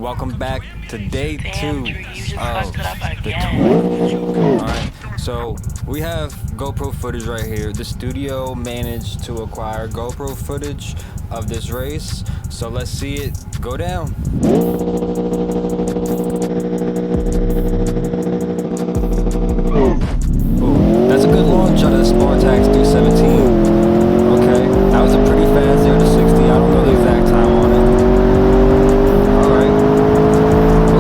welcome back to day 2 of the tour. Alright, so we have GoPro footage right here. The studio managed to acquire GoPro footage of this race, so let's see it go down. Ooh, that's a good launch out of the Spartax 317. Okay, that was a pretty fast 0 to 60. I don't know the exact time on it. Alright.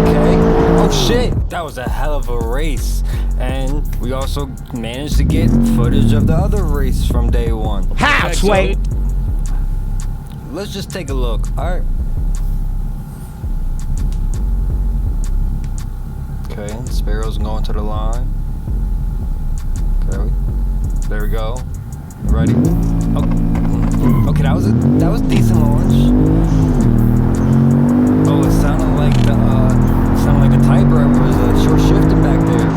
Okay. Oh shit! That was a hell of a race. And we also managed to get footage of the other race from day 1. Halfway! So, let's just take a look. Alright. Okay, Sparrow's going to the line. Okay. There we go. Ready? Oh, okay, that was decent launch. Oh, it sounded like the typer was short shifting back there.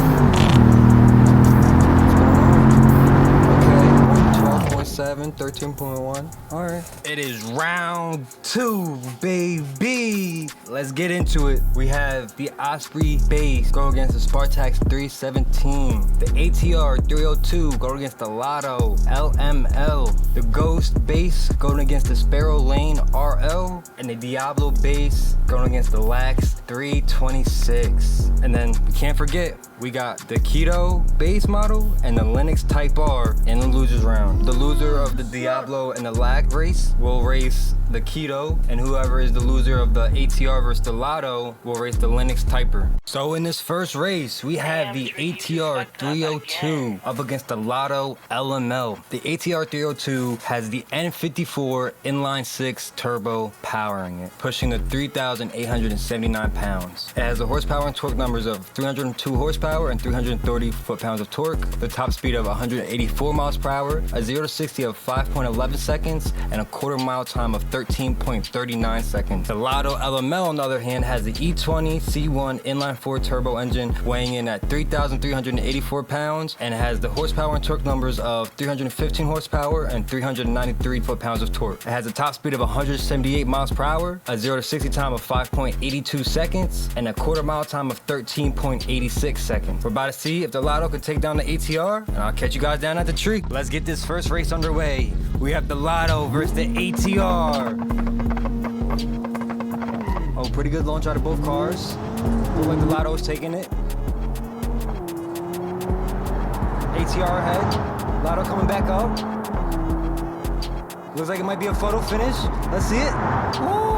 What's going on? Okay, 12.7, 13.1. All right. It is round 2, baby. Let's get into it. We have the Osprey base go against the Spartax 317. The ATR 302 go against the Lotto LML. The Ghost base going against the Sparrow Lane RL. And the Diablo base going against the Lax 326. And then we can't forget, we got the Keto base model and the Linux Type R in the losers round. The loser of the Diablo and the Lax race will race the Keto, and whoever is the loser of the ATR versus the Lotto will race the Linux Typer. So in this first race, we have the ATR 302 up against the Lotto LML. The ATR 302 has the N54 inline 6 turbo powering it, pushing the 3,879 pounds. It has the horsepower and torque numbers of 302 horsepower and 330 foot-pounds of torque, the top speed of 184 miles per hour, a 0 to 60 of 5.11 seconds, and a quarter-mile time of 13.39 seconds. The Lotto LML, on the other hand, has the E20 C1 inline 4 turbo engine weighing in at 3,384 pounds and has the horsepower and torque numbers of 315 horsepower and 393 foot-pounds of torque. It has a top speed of 178 miles per hour, a 0 to 60 time of 5.82 seconds, and a quarter-mile time of 13.86 seconds. We're about to see if the Lotto can take down the ATR, and I'll catch you guys down at the tree. Let's get this first race underway. We have the Lotto versus the ATR. Oh, pretty good launch out of both cars. Look like the Lotto is taking it. ATR ahead. Lotto coming back up. Looks like it might be a photo finish. Let's see it. Woo!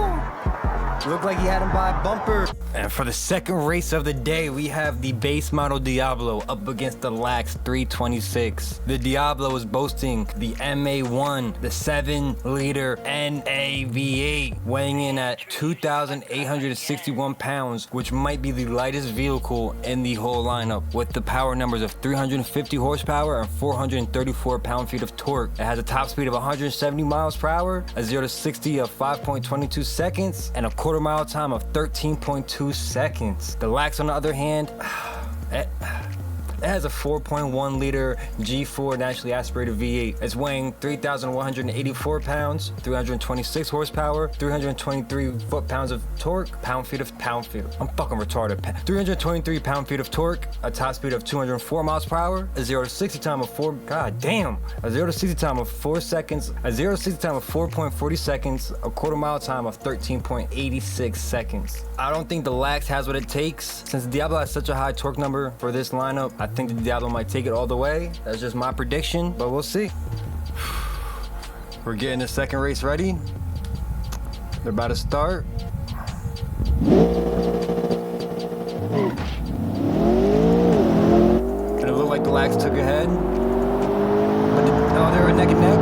Looked like he had him by a bumper. And for the second race of the day, we have the base model Diablo up against the Lax 326. The Diablo is boasting the MA1, the 7-liter NAV8, weighing in at 2,861 pounds, which might be the lightest vehicle in the whole lineup, with the power numbers of 350 horsepower and 434 pound-feet of torque. It has a top speed of 170 miles per hour, a 0 to 60 of 5.22 seconds, and a quarter-mile time of 13.2 seconds. The Lax, on the other hand, it has a 4.1 liter G4 naturally aspirated V8. It's weighing 3,184 pounds, 326 horsepower, 323 foot-pounds of torque, pound-feet of I'm fucking retarded. 323 pound-feet of torque, a top speed of 204 miles per hour, a 0 to 60 time of 4 seconds, a 0 to 60 time of 4.40 seconds, a quarter-mile time of 13.86 seconds. I don't think the Lax has what it takes. Since the Diablo has such a high torque number for this lineup, I think the Diablo might take it all the way. That's just my prediction, but we'll see. We're getting the second race ready. They're about to start. And it looked like the Lax took ahead. But they were neck and neck.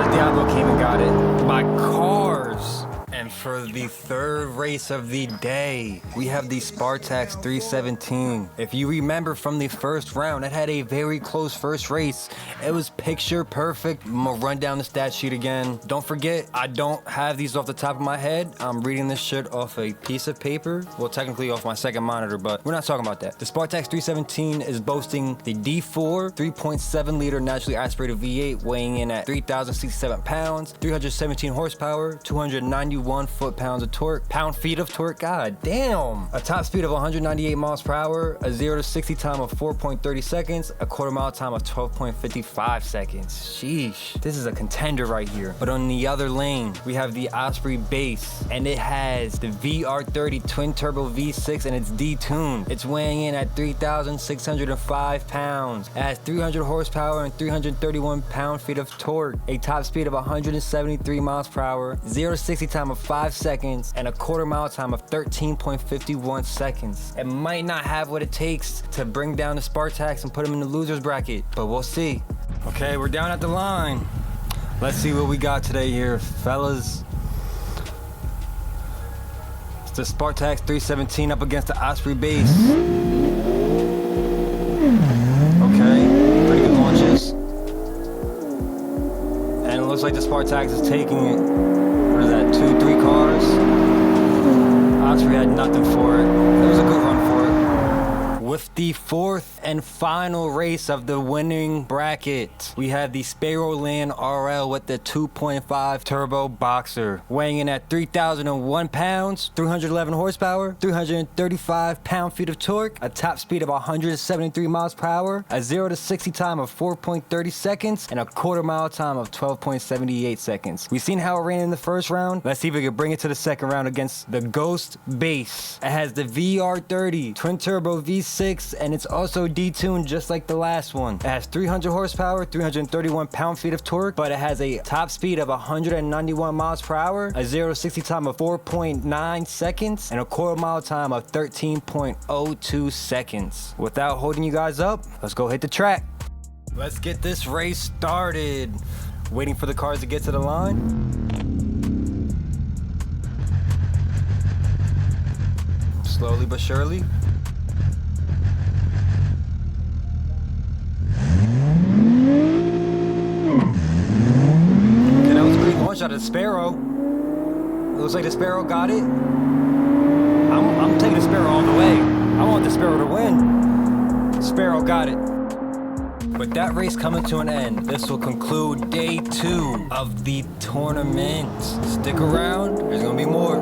The Diablo came and got it by cars. And for the third race of the day, we have the Spartax 317. If you remember from the first round, it had a very close first race. It was picture perfect. I'm gonna run down the stat sheet again. Don't forget, I don't have these off the top of my head. I'm reading this shit off a piece of paper. Well, technically off my second monitor, but we're not talking about that. The Spartax 317 is boasting the D4 3.7 liter naturally aspirated V8, weighing in at 3,067 pounds, 317 horsepower, 291 foot-pounds of torque. Pound-feet of torque, god damn. A top speed of 198 miles per hour, a 0 to 60 time of 4.30 seconds, a quarter mile time of 12.55 seconds. Sheesh. This is a contender right here. But on the other lane, we have the Osprey base, and it has the VR30 twin-turbo V6, and it's detuned. It's weighing in at 3,605 pounds. It has 300 horsepower and 331 pound-feet of torque, a top speed of 173 miles per hour, 0 to 60 time of 5 seconds, and a quarter mile time of 13.51 seconds. It might not have what it takes to bring down the Spartax and put them in the loser's bracket, but we'll see. Okay, we're down at the line. Let's see what we got today here, fellas. It's the Spartax 317 up against the Osprey base. Okay, pretty good launches. And it looks like the Spartax is taking it. What is that, 2-3 cars? Osprey had nothing for it. It was a good run for it. With the fourth and final race of the winning bracket, we have the Sparrowland RL with the 2.5 turbo boxer, weighing in at 3,001 pounds, 311 horsepower, 335 pound-feet of torque, a top speed of 173 miles per hour, a 0 to 60 time of 4.30 seconds, and a quarter mile time of 12.78 seconds. We've seen how it ran in the first round. Let's see if we can bring it to the second round against the Ghost base. It has the VR30 twin-turbo V6, and it's also detuned just like the last one. It has 300 horsepower, 331 pound-feet of torque, but it has a top speed of 191 miles per hour, a 0 to 60 time of 4.9 seconds, and a quarter mile time of 13.02 seconds. Without holding you guys up, let's go hit the track. Let's get this race started. Waiting for the cars to get to the line. Slowly but surely. Launch out of the Sparrow. It looks like the Sparrow got it. I'm taking the Sparrow all the way. I want the Sparrow to win. Sparrow got it. With that race coming to an end, this will conclude day 2 of the tournament. Stick around, there's gonna be more.